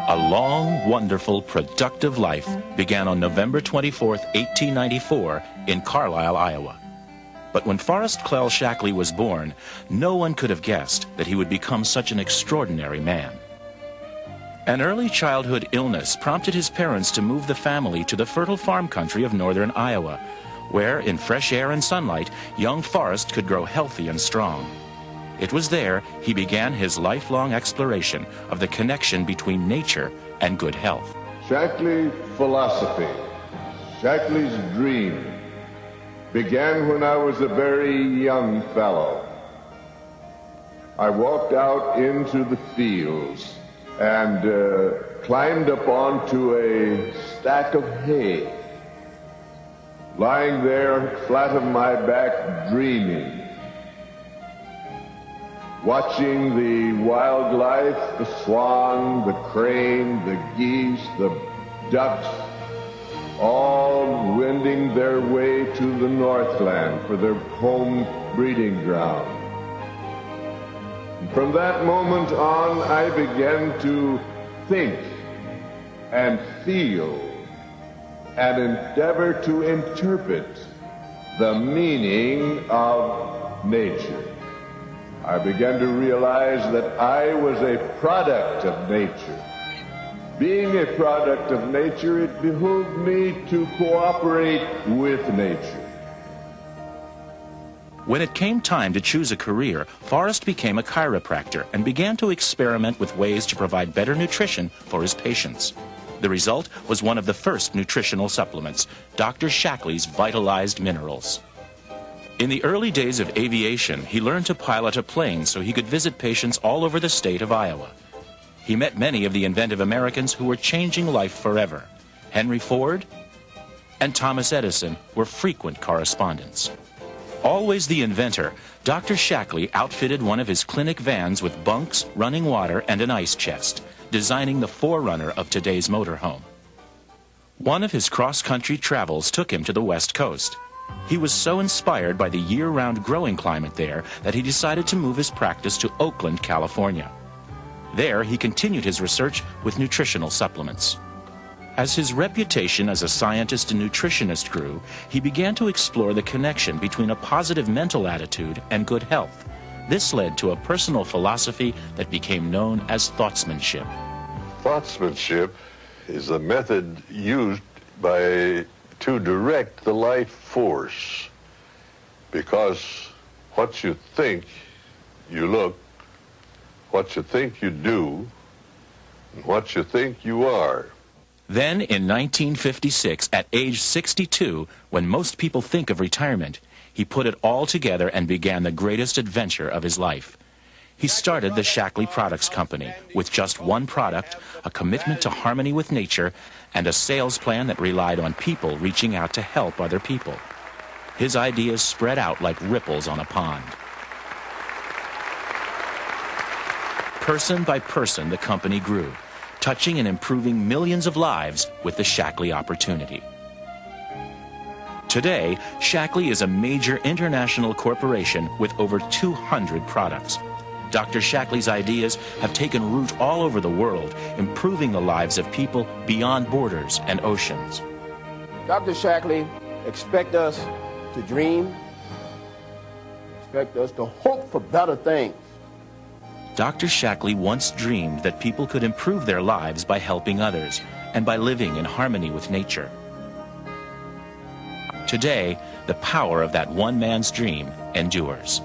A long, wonderful, productive life began on November 24, 1894, in Carlisle, Iowa. But when Forrest Clell Shaklee was born, no one could have guessed that he would become such an extraordinary man. An early childhood illness prompted his parents to move the family to the fertile farm country of northern Iowa, where, in fresh air and sunlight, young Forrest could grow healthy and strong. It was there he began his lifelong exploration of the connection between nature and good health. Shaklee philosophy, Shaklee's dream, began when I was a very young fellow. I walked out into the fields and climbed up onto a stack of hay, lying there flat on my back dreaming, watching the wildlife, the swan, the crane, the geese, the ducks, all wending their way to the Northland for their home breeding ground. And from that moment on, I began to think and feel and endeavor to interpret the meaning of nature. I began to realize that I was a product of nature. Being a product of nature, it behooved me to cooperate with nature. When it came time to choose a career, Forrest became a chiropractor and began to experiment with ways to provide better nutrition for his patients. The result was one of the first nutritional supplements, Dr. Shaklee's Vitalized Minerals. In the early days of aviation, he learned to pilot a plane so he could visit patients all over the state of Iowa. He met many of the inventive Americans who were changing life forever. Henry Ford and Thomas Edison were frequent correspondents. Always the inventor, Dr. Shaklee outfitted one of his clinic vans with bunks, running water, and an ice chest, designing the forerunner of today's motorhome. One of his cross-country travels took him to the West Coast. He was so inspired by the year-round growing climate there that he decided to move his practice to Oakland, California. There, he continued his research with nutritional supplements. As his reputation as a scientist and nutritionist grew, he began to explore the connection between a positive mental attitude and good health. This led to a personal philosophy that became known as thoughtsmanship. Thoughtsmanship is a method used to direct the life force, because what you think, you look, what you think you do, and what you think you are. Then, in 1956, at age 62, when most people think of retirement, he put it all together and began the greatest adventure of his life. He started the Shaklee Products Company with just one product, a commitment to harmony with nature, and a sales plan that relied on people reaching out to help other people. His ideas spread out like ripples on a pond. Person by person, the company grew, touching and improving millions of lives with the Shaklee opportunity. Today, Shaklee is a major international corporation with over 200 products. Dr. Shaklee's ideas have taken root all over the world, improving the lives of people beyond borders and oceans. Dr. Shaklee expects us to dream, expects us to hope for better things. Dr. Shaklee once dreamed that people could improve their lives by helping others and by living in harmony with nature. Today, the power of that one man's dream endures.